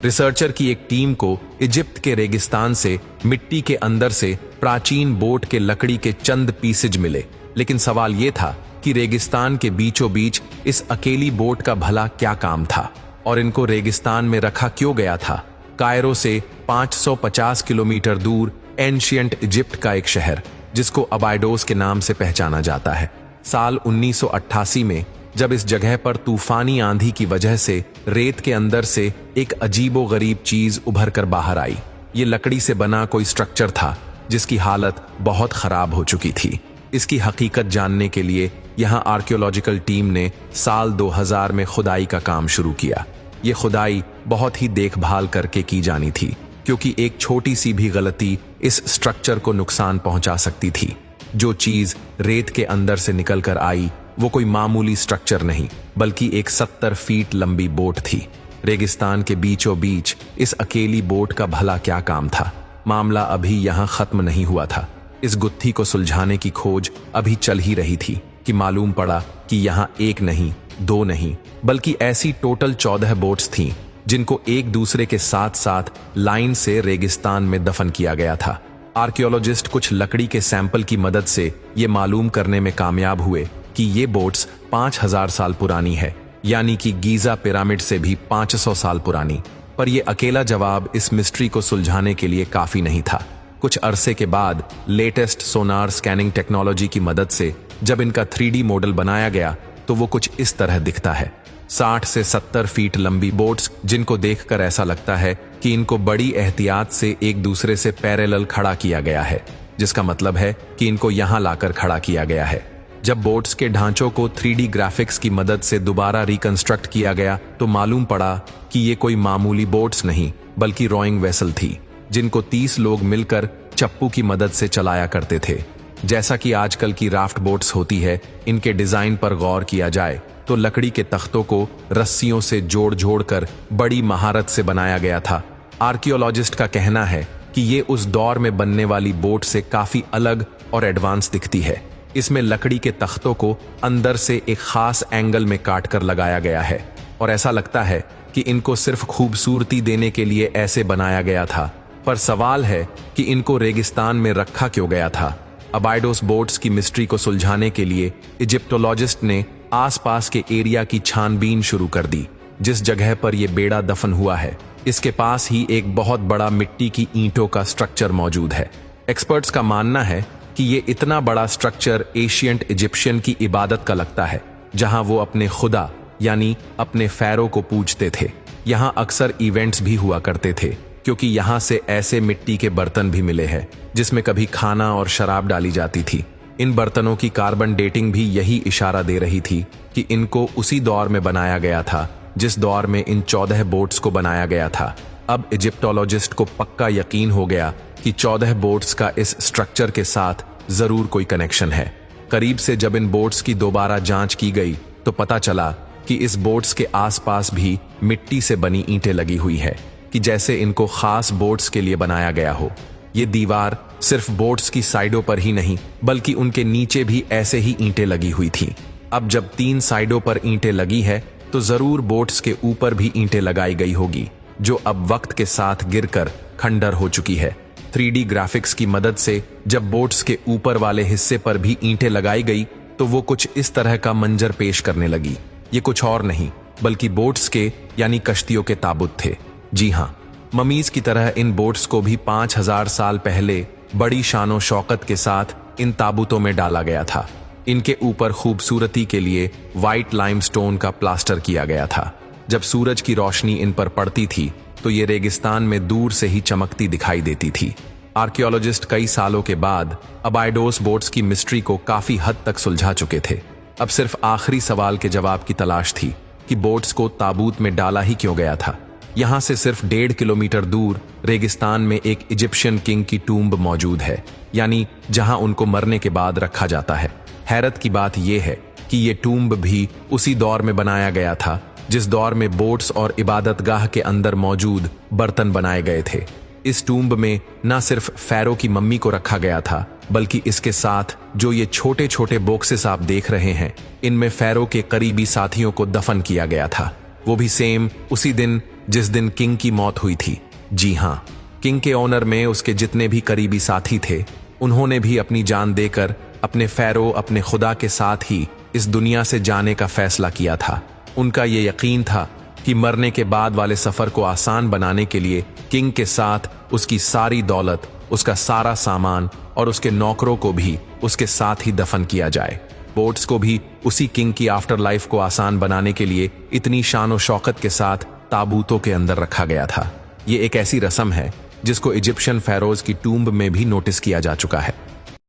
Researcher की एक team को इजिप्ट के रेगिस्तान से मिट्टी के अंदर से प्राचीन बोट के लकड़ी के चंद पीसेज मिले, लेकिन सवाल यह था कि रेगिस्तान के बीचों बीच इस अकेली बोट का भला क्या काम था और इनको रेगिस्तान में रखा क्यों गया था। कायरो से 550 किलोमीटर दूर एंशियंट इजिप्ट का एक शहर जिसको अबाइडोस के नाम से पहचाना जाता है। साल 1988 में जब इस जगह पर तूफानी आंधी की वजह से रेत के अंदर से एक अजीबोगरीब चीज उभर कर बाहर आई। ये लकड़ी से बना कोई स्ट्रक्चर था जिसकी हालत बहुत खराब हो चुकी थी। इसकी हकीकत जानने के लिए यहाँ आर्कियोलॉजिकल टीम ने साल 2000 में खुदाई का काम शुरू किया। ये खुदाई बहुत ही देखभाल करके की जानी थी क्योंकि एक छोटी सी भी गलती इस स्ट्रक्चर को नुकसान पहुंचा सकती थी। जो चीज रेत के अंदर से निकल कर आई वो कोई मामूली स्ट्रक्चर नहीं बल्कि एक 70 फीट लंबी बोट थी। रेगिस्तान के बीचों बीच इस अकेली बोट का भला क्या काम था। मामला अभी यहाँ खत्म नहीं हुआ था। इस गुत्थी को सुलझाने की खोज अभी चल ही रही थी कि मालूम पड़ा कि यहाँ एक नहीं, दो नहीं, बल्कि ऐसी टोटल 14 बोट्स थीं जिनको एक दूसरे के साथ साथ लाइन से रेगिस्तान में दफन किया गया था। आर्कियोलॉजिस्ट कुछ लकड़ी के सैंपल की मदद से ये मालूम करने में कामयाब हुए कि ये बोट्स 5000 साल पुरानी है, यानी कि गीजा पिरामिड से भी 500 साल पुरानी। पर यह अकेला जवाब इस मिस्ट्री को सुलझाने के लिए काफी नहीं था। कुछ अरसे के बाद लेटेस्ट सोनार स्कैनिंग टेक्नोलॉजी की मदद से जब इनका 3D मॉडल बनाया गया तो वो कुछ इस तरह दिखता है। 60 से 70 फीट लंबी बोट्स जिनको देखकर ऐसा लगता है कि इनको बड़ी एहतियात से एक दूसरे से पैरेलल खड़ा किया गया है, जिसका मतलब है कि इनको यहां लाकर खड़ा किया गया है। जब बोट्स के ढांचों को 3D ग्राफिक्स की मदद से दोबारा रिकंस्ट्रक्ट किया गया तो मालूम पड़ा कि ये कोई मामूली बोट्स नहीं बल्कि रोइंग वेसल थी जिनको 30 लोग मिलकर चप्पू की मदद से चलाया करते थे। जैसा कि आजकल की राफ्ट बोट्स होती है, इनके डिजाइन पर गौर किया जाए तो लकड़ी के तख्तों को रस्सियों से जोड़ जोड़ कर बड़ी महारत से बनाया गया था। आर्कियोलॉजिस्ट का कहना है कि ये उस दौर में बनने वाली बोट से काफी अलग और एडवांस दिखती है। इसमें लकड़ी के तख्तों को अंदर से एक खास एंगल में काट कर लगाया गया है और ऐसा लगता है कि इनको सिर्फ खूबसूरती देने के लिए ऐसे बनाया गया था। पर सवाल है कि इनको रेगिस्तान में रखा क्यों गया था। अबाइडोस बोट्स की मिस्ट्री को सुलझाने के लिए इजिप्टोलॉजिस्ट ने आसपास के एरिया की छानबीन शुरू कर दी। जिस जगह पर यह बेड़ा दफन हुआ है इसके पास ही एक बहुत बड़ा मिट्टी की ईंटों का स्ट्रक्चर मौजूद है। एक्सपर्ट्स का मानना है कि ये इतना बड़ा स्ट्रक्चर एशियंट इजिप्शियन की इबादत का लगता है, जहां वो अपने खुदा यानी अपने फैरो को पूजते थे। यहाँ अक्सर इवेंट्स भी हुआ करते थे क्योंकि यहाँ से ऐसे मिट्टी के बर्तन भी मिले हैं जिसमें कभी खाना और शराब डाली जाती थी। इन बर्तनों की कार्बन डेटिंग भी यही इशारा दे रही थी कि इनको उसी दौर में बनाया गया था जिस दौर में इन 14 बोट्स को बनाया गया था। अब इजिप्टोलॉजिस्ट को पक्का यकीन हो गया कि 14 बोट्स का इस स्ट्रक्चर के साथ जरूर कोई कनेक्शन है। करीब से जब इन बोट्स की दोबारा जांच की गई तो पता चला कि इस बोट्स के आसपास भी मिट्टी से बनी ईंटें लगी हुई है कि जैसे इनको खास बोट्स के लिए बनाया गया हो। ये दीवार सिर्फ बोट्स की साइडों पर ही नहीं बल्कि उनके नीचे भी ऐसे ही ईंटें लगी हुई थीं। अब जब 3 साइडों पर ईंटें लगी है तो जरूर बोट्स के ऊपर भी ईंटें लगाई गई होगी जो अब वक्त के साथ गिरकर खंडर हो चुकी है। 3D ग्राफिक्स की मदद से जब बोट्स के ऊपर वाले हिस्से पर भी ईंटें लगाई गई तो वो कुछ इस तरह का मंजर पेश करने लगी। ये कुछ और नहीं बल्कि बोट्स के यानी कश्तियों के ताबूत थे। जी हाँ, ममीज की तरह इन बोट्स को भी 5000 साल पहले बड़ी शानो शौकत के साथ इन ताबूतों में डाला गया था। इनके ऊपर खूबसूरती के लिए व्हाइट लाइमस्टोन का प्लास्टर किया गया था। जब सूरज की रोशनी इन पर पड़ती थी तो ये रेगिस्तान में दूर से ही चमकती दिखाई देती थी। आर्कियोलॉजिस्ट कई सालों के बाद अबाइडोस बोट्स की मिस्ट्री को काफी हद तक सुलझा चुके थे। अब सिर्फ आखिरी सवाल के जवाब की तलाश थी कि बोट्स को ताबूत में डाला ही क्यों गया था। यहाँ से सिर्फ 1.5 किलोमीटर दूर रेगिस्तान में एक इजिप्शियन किंग की टूम्ब मौजूद है, यानी जहां उनको मरने के बाद रखा जाता है। हैरत की बात यह है कि ये टूम्ब भी उसी दौर में बनाया गया था जिस दौर में बोट्स और इबादतगाह के अंदर मौजूद बर्तन बनाए गए थे। इस टूम्ब में न सिर्फ फैरो की मम्मी को रखा गया था बल्कि इसके साथ जो ये छोटे छोटे बॉक्सेस आप देख रहे हैं इनमें फैरो के करीबी साथियों को दफन किया गया था। वो भी सेम उसी दिन जिस दिन किंग की मौत हुई थी। जी हाँ, किंग के ऑनर में उसके जितने भी करीबी साथी थे, उन्होंने भी अपनी जान देकर अपने फैरो, अपने खुदा के साथ ही इस दुनिया से जाने का फैसला किया था। उनका ये यकीन था कि मरने के बाद वाले सफर को आसान बनाने के लिए किंग के साथ उसकी सारी दौलत, उसका सारा सामान और उसके नौकरों को भी उसके साथ ही दफन किया जाए। बोट्स को भी उसी किंग की आफ्टर लाइफ को आसान बनाने के लिए इतनी शान और शौकत के साथ ताबूतों के अंदर रखा गया था। ये एक ऐसी रस्म है जिसको इजिप्शियन फेरोज की टूम्ब में भी नोटिस किया जा चुका है।